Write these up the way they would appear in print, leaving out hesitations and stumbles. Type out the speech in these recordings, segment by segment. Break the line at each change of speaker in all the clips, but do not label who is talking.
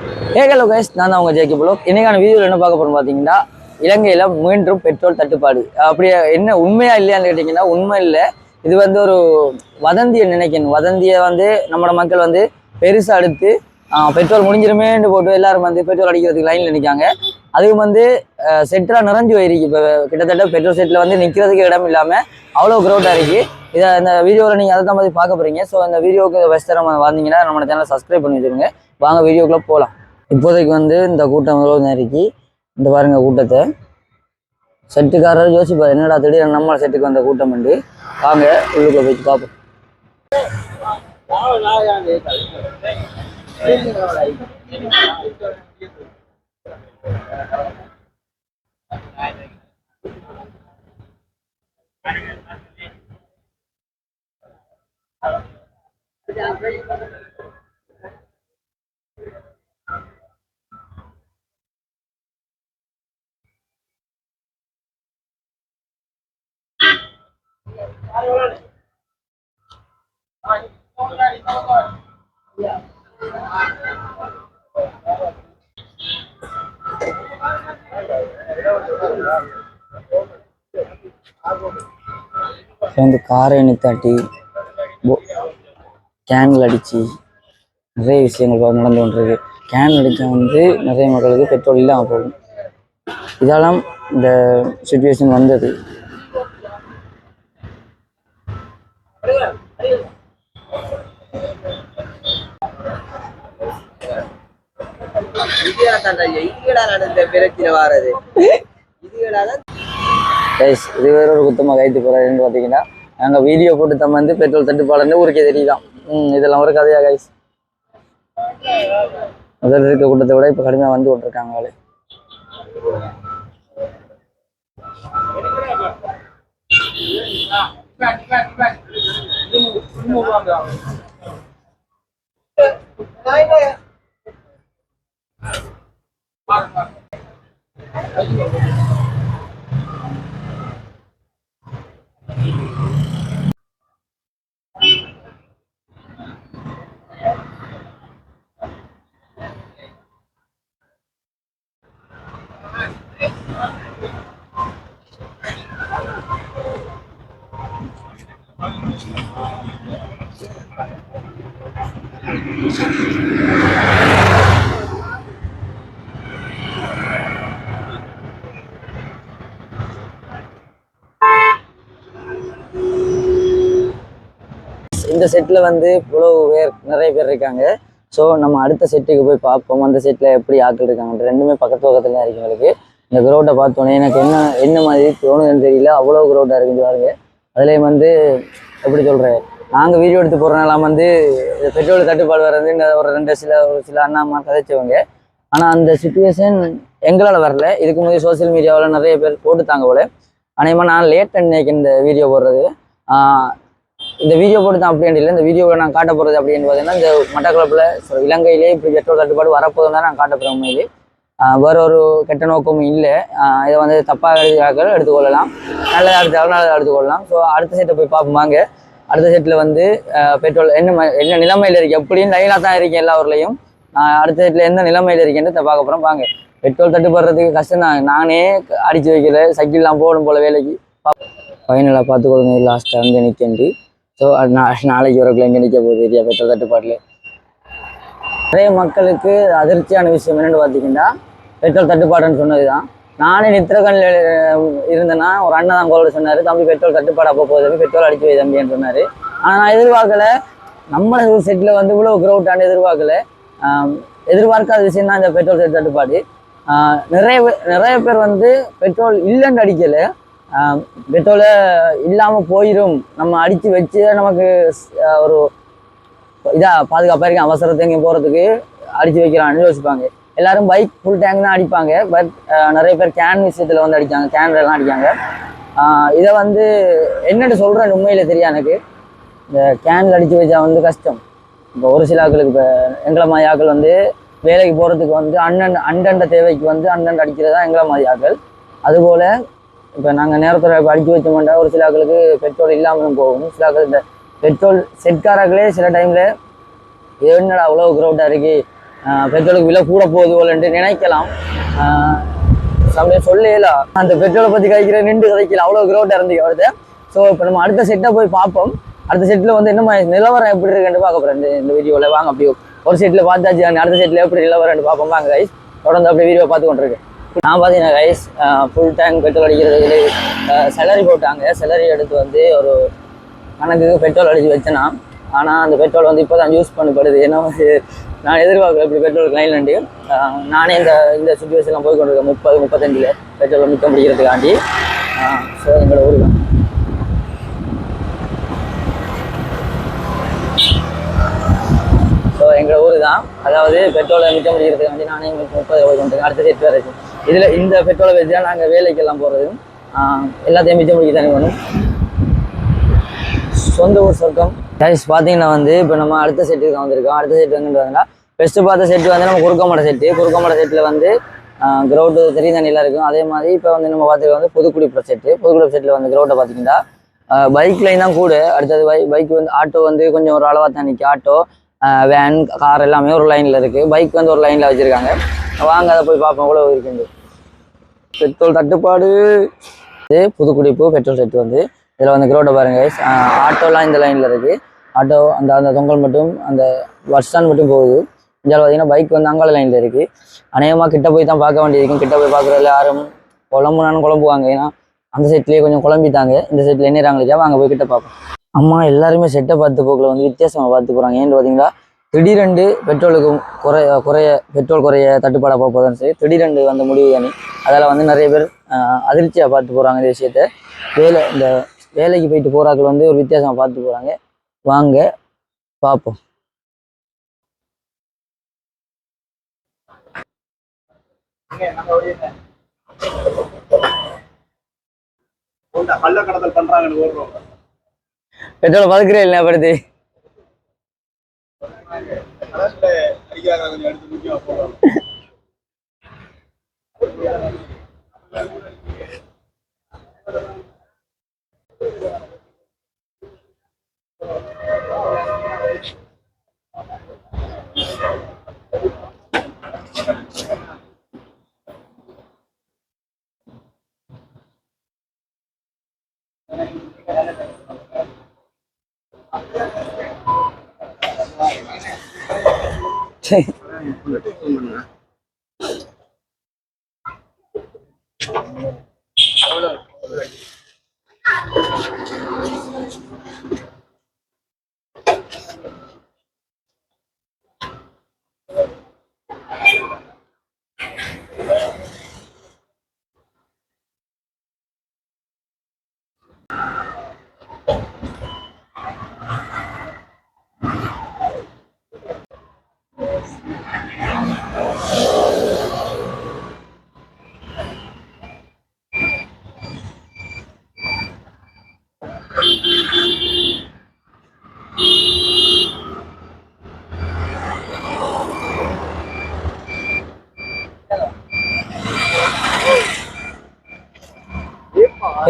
Hello guys, நான் தான் உங்கள் ஜேகே ப்ளோக். இன்னைக்கான வீடியோவில் என்ன பார்க்க போகிறோம் பார்த்தீங்கன்னா, இலங்கையில் மீண்டும் பெட்ரோல் தட்டுப்பாடு. அப்படியே என்ன உண்மையா இல்லையான்னு கேட்டிங்கன்னா, உண்மை இல்லை. இது வந்து ஒரு வதந்தியை நினைக்கணும். வதந்தியை வந்து நம்ம மக்கள் வந்து பெருசாக எடுத்து பெட்ரோல் முடிஞ்சிருமேன்னு போட்டு எல்லாரும் வந்து பெட்ரோல் அடிக்கிறதுக்கு லைனில் நிற்காங்க. அதுவும் வந்து செட்டெலாம் நிறைஞ்சு போயிருக்கு. இப்போ கிட்டத்தட்ட பெட்ரோல் செட்டில் வந்து நிற்கிறதுக்கு இடம் இல்லாமல் அவ்வளோ க்ரௌடாக இருக்குது. இதை இந்த வீடியோவில் நீங்கள் அதை தான் மாதிரி பார்க்க போகிறீங்க. ஸோ இந்த வீடியோவுக்கு ஃபஸ்ட்டு நம்ம வந்தீங்கன்னா நம்ம சேனலை சப்ஸ்கிரைப் பண்ணி வச்சுருங்க. வாங்க வீடியோக்குள்ளே போகலாம். இப்போதைக்கு வந்து இந்த கூட்டம் எவ்வளோ நேரிக்கு இந்த பாருங்க கூட்டத்தை. செட்டுக்காரர் யோசிப்பார், என்னடா திடீர்னு நம்ம செட்டுக்கு வந்த கூட்டம் உண்டு. வாங்க உள்ளுக்குள்ள போய் பார்ப்போம். வந்து காரை நித்தாட்டி கேன்கள் அடித்து நிறைய விஷயங்கள் நடந்து கொண்டிருக்கு. கேன் அடித்தா வந்து நிறைய மக்களுக்கு பெட்ரோல் இல்லாமல் போகும். இதெல்லாம் இந்த சிச்சுவேஷன் வந்தது. இது வேற ஒரு குத்தமாக கைத்து போறாருன்னு பார்த்தீங்கன்னா, நாங்கள் வீடியோ போட்டு தம்ம வந்து பெட்ரோல் தட்டுப்பாடுன்னு ஊருக்கே தெரியுதான். இதெல்லாம் ஒரு கதையா கைஸ். முதல்ல இருக்க கூட்டத்தை விட இப்போ கடுமையாக வந்து கொண்டிருக்காங்க அவளே. இந்த செட்டில் வந்து இவ்வளோ நிறைய பேர் இருக்காங்க. ஸோ நம்ம அடுத்த செட்டுக்கு போய் பார்ப்போம். அந்த செட்டில் எப்படி ஆட்கள் இருக்காங்க. ரெண்டுமே பக்கத்து பக்கத்துல தான் இருக்கு. எங்களுக்கு இந்த க்ரௌட்டை பார்த்தோன்னே எனக்கு என்ன மாதிரி தோணுதுன்னு தெரியல. அவ்வளோ க்ரௌட்டாக இருக்குது பாருங்க. அதுலேயும் வந்து எப்படி சொல்கிறேன், நாங்கள் வீடியோ எடுத்து போகிறனாலாம் வந்து பெட்ரோல் தட்டுப்பாடு வர்றது ஒரு சில அண்ணாம்மா கதைச்சவங்க. ஆனால் அந்த சுச்சுவேஷன் எங்களால் வரல. இதுக்கு முன்னாடி சோசியல் மீடியாவில் நிறைய பேர் போட்டுத்தாங்க போல. அநேகமாக நான் லேட் அன்னைக்கு இந்த வீடியோ போடுறது. இந்த வீடியோ போட்டு தான் அப்படின்ட்டு இல்லை. இந்த வீடியோவில் நான் காட்ட போகிறது அப்படின்னு பார்த்தீங்கன்னா, இந்த மட்டக்களப்பில் இலங்கையிலே இப்படி பெட்ரோல் தட்டுப்பாடு வரப்போதும் தான் நான் காட்ட போகிறேன். உண்மையிலே வேற ஒரு கெட்ட நோக்கமும் இல்லை. இதை வந்து தப்பாக எடுத்துக்கொள்ளலாம், நல்லதாக எடுத்தாலும் நல்லதாக எடுத்துக்கொள்ளலாம். ஸோ அடுத்த செட்டை போய் பார்ப்போமாங்க. அடுத்த செட்டில் வந்து பெட்ரோல் என்ன நிலைமையில் இருக்குது, எப்படின்னு லைனாக தான் இருக்கேன் எல்லா ஊர்லேயும். அடுத்த செட்டில் எந்த நிலைமையில் இருக்கேன்னு பார்க்க போகிறோம். வாங்க. பெட்ரோல் தட்டுப்படுறதுக்கு கஷ்டம் தான். நானே அடித்து வைக்கல, சைக்கிள்லாம் போகணும் போல் வேலைக்கு. ஃபைனலாக பார்த்துக்கொள்ளுங்க. லாஸ்ட்டாக வந்து நிற்கண்டி. ஸோ நாளைக்கு வரக்குள்ள எங்கே நிற்க போகுது ஏரியா பெட்ரோல் தட்டுப்பாட்டில். நிறைய மக்களுக்கு அதிர்ச்சியான விஷயம் என்னென்னு பார்த்தீங்கன்னா, பெட்ரோல் தட்டுப்பாடுன்னு சொன்னது தான். நானே நித்திரகனில் இருந்தேன்னா ஒரு அண்ணன் தான் கோலோட சொன்னார், தம்பி பெட்ரோல் தட்டுப்பாடு அப்போ போகுது, பெட்ரோல் அடிச்சு வை தம்பின்னு சொன்னார். ஆனால் நான் எதிர்பார்க்கலை. நம்ம ஒரு செட்டில் வந்து இவ்வளோ க்ரௌட்டான எதிர்பார்க்கலை. எதிர்பார்க்காத விஷயம் தான் இந்த பெட்ரோல் செட் தட்டுப்பாடு. நிறைய பேர் வந்து பெட்ரோல் இல்லைன்னு அடிக்கலை, பெட்ரோலை இல்லாமல் போயிடும், நம்ம அடித்து வச்சு நமக்கு ஒரு இதாக பாதுகாப்பாக இருக்கேன், அவசரத்தை எங்கேயும் போகிறதுக்கு அடித்து வைக்கிறான்னு யோசிப்பாங்க. எல்லாரும் பைக் ஃபுல் டேங்க் தான் அடிப்பாங்க. பட் நிறைய பேர் கேன் விஷயத்தில் வந்து அடித்தாங்க, கேன்லாம் அடிக்காங்க. இதை வந்து என்னென்னு சொல்கிறேன் உண்மையில் தெரியா எனக்கு. இந்த கேனில் அடித்து வச்சா வந்து கஷ்டம். இப்போ ஒரு சில ஆக்களுக்கு, இப்போ எங்களை மாதிரி ஆக்கள் வந்து வேலைக்கு போகிறதுக்கு வந்து அண்டண்ட தேவைக்கு வந்து அண்டண்ட அடிக்கிறது தான் எங்களை மாதிரி ஆக்கள். அதுபோல் இப்போ நாங்கள் நேரத்தில் இப்போ அடித்து வச்ச மாட்டோம். ஒரு சில ஆக்களுக்கு பெட்ரோல் இல்லாமலும் போகும். சில ஆக்கள் இந்த பெட்ரோல் செட்காரர்களே சில டைமில் என்னடா அவ்வளோ க்ரௌட்டாக இருக்குது, பெட்ரோலுக்கு விலை கூட போகுது போலன்ட்டு நினைக்கலாம். சமயம் சொல்லலாம் அந்த பெட்ரோலை பற்றி கழிக்கிற நின்று கதைக்கல அவ்வளோ கிரௌட் இறந்து வருது. ஸோ இப்போ நம்ம அடுத்த செட்டை போய் பார்ப்போம். அடுத்த செட்டில் வந்து என்ன நிலவரம் எப்படி இருக்குன்னு பார்க்க போகிறேன் இந்த வீடியோவில். வாங்க அப்படியே ஒரு செட்டில் பார்த்தாச்சு, அடுத்த செட்டில் எப்படி நிலவரம்னு பார்ப்போம். வாங்க கைஸ், தொடர்ந்து அப்படியே வீடியோ பார்த்து கொண்டிருக்கேன். நான் பார்த்தீங்கன்னா கைஸ் ஃபுல் டேங்க் பெட்ரோல் அடிக்கிறதுல சேலரி போட்டாங்க. சேலரி எடுத்து வந்து ஒரு கணக்குக்கு பெட்ரோல் அடித்து வச்சேன்னா, ஆனால் அந்த பெட்ரோல் வந்து இப்போ தான் யூஸ் பண்ணப்படுது. ஏன்னா நான் எதிர்பார்க்கல இப்படி பெட்ரோல் லைன் நண்டு. நானே இந்த சுச்சுவேஷன்லாம் போய் கொண்டிருக்கேன் 30-35 பெட்ரோல் மிச்சம் பிடிக்கிறதுக்காண்டி. ஸோ எங்களோட ஊர் தான். ஸோ எங்களோட ஊர் தான், அதாவது பெட்ரோலை மிச்சம் பிடிக்கிறதுக்காண்டி நானே 30 போய் கொண்டிருக்கேன். அடுத்த செட் வேறு இருக்கும். இதில் இந்த பெட்ரோலை வச்சு தான் நாங்கள் வேலைக்கெல்லாம் போகிறது. எல்லாத்தையும் மிச்சம் பிடிக்க தானே வேணும். சொந்த ஊர் சொர்க்கம் கைஸ். பார்த்தீங்கன்னா வந்து இப்போ நம்ம அடுத்த செட்டுக்கு வந்திருக்கோம். அடுத்த செட்டு எங்கிட்டு வந்தோம்னா ஃபஸ்ட்டு பார்த்த செட்டு வந்து நம்ம குறுக்கமடை செட்டில் வந்து கிரௌண்டு தண்ணியெலாம் இருக்கும். அதே மாதிரி இப்போ வந்து நம்ம பார்த்துருக்கோம் வந்து புதுக்குடிப்புற செட்டில் வந்து கிரௌண்டை பார்த்தீங்கன்னா பைக் லைன் தான் கூட. அடுத்தது பைக் வந்து ஆட்டோ வந்து கொஞ்சம் ஒரு அளவாக தான் நிற்கும். ஆட்டோ, வேன், கார் எல்லாமே ஒரு லைனில் இருக்குது. பைக் வந்து ஒரு லைனில் வச்சுருக்காங்க. வாங்க அதை போய் பார்ப்போம் எவ்வளோ இருக்குது. பெட்ரோல் தட்டுப்பாடு. புதுக்குடிப்பு பெட்ரோல் செட்டு வந்து இதில் வந்து கிரௌண்டை பாருங்க. ஆட்டோலாம் இந்த லைனில் இருக்குது. ஆட்டோ அந்த தொங்கல் மட்டும் அந்த பஸ் ஸ்டாண்ட் மட்டும் போகுது. இதில் பார்த்தீங்கன்னா பைக் வந்து அங்காள லைனில் இருக்குது. அநேகமாக கிட்ட போய் தான் பார்க்க வேண்டியிருக்கும். கிட்ட போய் பார்க்குறதுல யாரும் குழம்புவாங்க. ஏன்னா அந்த செட்லேயே கொஞ்சம் குழம்பிட்டாங்க. இந்த செட்டில் என்னறாங்களா வாங்க போய் கிட்ட பார்ப்போம். அம்மா எல்லாருமே செட்டை பார்த்து போக்கில் வந்து வித்தியாசமாக பார்த்து போகிறாங்க. ஏன்னு பார்த்தீங்கன்னா திடீரெண்டு பெட்ரோலுக்கு பெட்ரோல் குறைய தட்டுப்பாடாக போகுதுன்னு சொல்லி திடீரெண்டு வந்த முடிவு தானே. அதில் வந்து நிறைய பேர் அதிர்ச்சியாக பார்த்து போகிறாங்க இந்த விஷயத்த. இந்த வேலைக்கு போயிட்டு போகிறாக்கள் வந்து ஒரு வித்தியாசமாக பார்த்து போகிறாங்க. வாங்க பார்ப்போம். பெட்ரோல் பதுக்குறே இல்லை படுத்து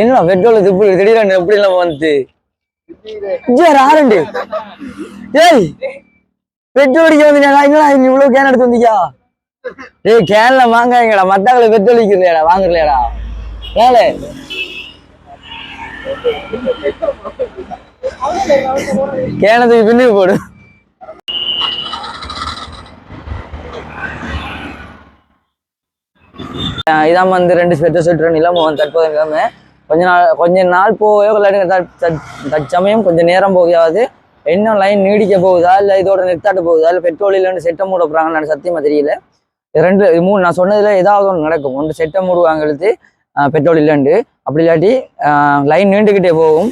என்ன பெட்ரோல் திடீர்னு எப்படி எல்லாம் வந்து ஆரண்டு ஏய் பெட்ரோல் அடிக்க வந்தீங்களா? இவ்வளவு கேன் எடுத்து வந்தீங்க? ஏய் கேன்ல வாங்காங்கடா, மத்தாக்களை பெட்ரோல் அடிக்கிறலையாடா, வாங்குறலையாடா ஏழை கேனத்துக்கு பின்னுக்கு போடு. இதாம வந்து 2 பெட்ரோல் செட் நிலைமை தற்போது நிலைமை கொஞ்ச நாள் போக தற்சமயம் கொஞ்சம் நேரம் போகாது. என்ன லைன் நீடிக்க போகுதா இல்லை இதோட நிறுத்தாட்டு போகுதா இல்லை பெட்ரோல் இல்லைன்னு செட்டை மூட போகிறாங்கன்னு சத்தியமா தெரியல. 2 3 நான் சொன்னதுல ஏதாவது ஒன்று நடக்கும். ஒன்று செட்டை மூடுவாங்களுக்கு பெட்ரோல் இல்லைண்டு, அப்படி இல்லாட்டி லைன் நீண்டுக்கிட்டே போகும்.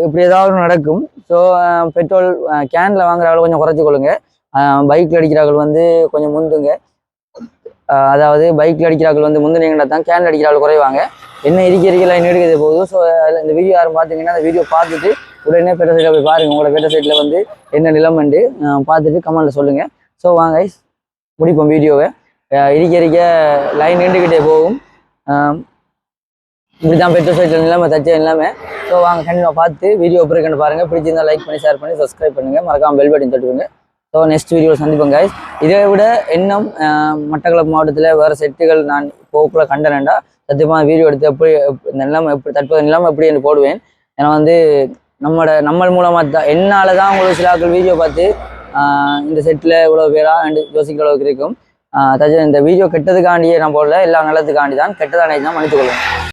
இப்படி ஏதாவது நடக்கும். ஸோ பெட்ரோல் கேனில் வாங்குறவங்களை கொஞ்சம் குறைச்சி கொள்ளுங்க. பைக்கில் அடிக்கிறார்கள் வந்து கொஞ்சம் முந்துங்க. அதாவது பைக்கில் அடிக்கிறார்கள் வந்து முந்தினீங்கன்னா தான் கேனில் அடிக்கிறார்கள் குறைவாங்க. என்ன இருக்க லைன் எடுக்கிறது போகுது. ஸோ இந்த வீடியோ யாரும் பார்த்தீங்கன்னா அந்த வீடியோ பார்த்துட்டு உடனே பெட்ரோல் சைட்டில் போய் பாருங்கள். உங்களோட பெட்ரோல் சைட்டில் வந்து என்ன நிலைமண்டு பார்த்துட்டு கமெண்ட்டில் சொல்லுங்கள். ஸோ வாங்க முடிப்போம் வீடியோவை. இருக்க லைன் நின்றுக்கிட்டே போகும். இப்படி தான் பெட்ரோல் சைட்டில் நிலைமை தச்ச நிலைமை. ஸோ வாங்க கண்டிப்பாக பார்த்து வீடியோ பிறகு பாருங்கள். பிடிச்சிருந்தா லைக் பண்ணி ஷேர் பண்ணி சப்ஸ்கிரைப் பண்ணுங்கள். மறக்காமல் பெல் பட்டன் தட்டுவிங்க. ஸோ நெக்ஸ்ட் வீடியோவில் சந்திப்போம் guys. இதை விட இன்னும் மட்டக்களப்பு மாவட்டத்தில் வேறு செட்டுகள் நான் போக்குள்ள கண்டனேன்டா சத்தியமாக வீடியோ எடுத்து இந்த நிலைமை எப்படி தற்போது நிலைமை எப்படி என்று போடுவேன். ஏன்னா வந்து நம்ம மூலமாக தான் என்னால் தான் உங்களுக்கு சில ஆட்கள் வீடியோ பார்த்து இந்த செட்டில் இவ்வளோ பேரா யோசிக்கிற அளவுக்கு இருக்கும். இந்த வீடியோ கெட்டதுக்காண்டியே நான் போடல, எல்லாம் நல்லதுக்காண்டி தான், கெட்டதானே தான் மன்னித்துக்கொள்வேன்.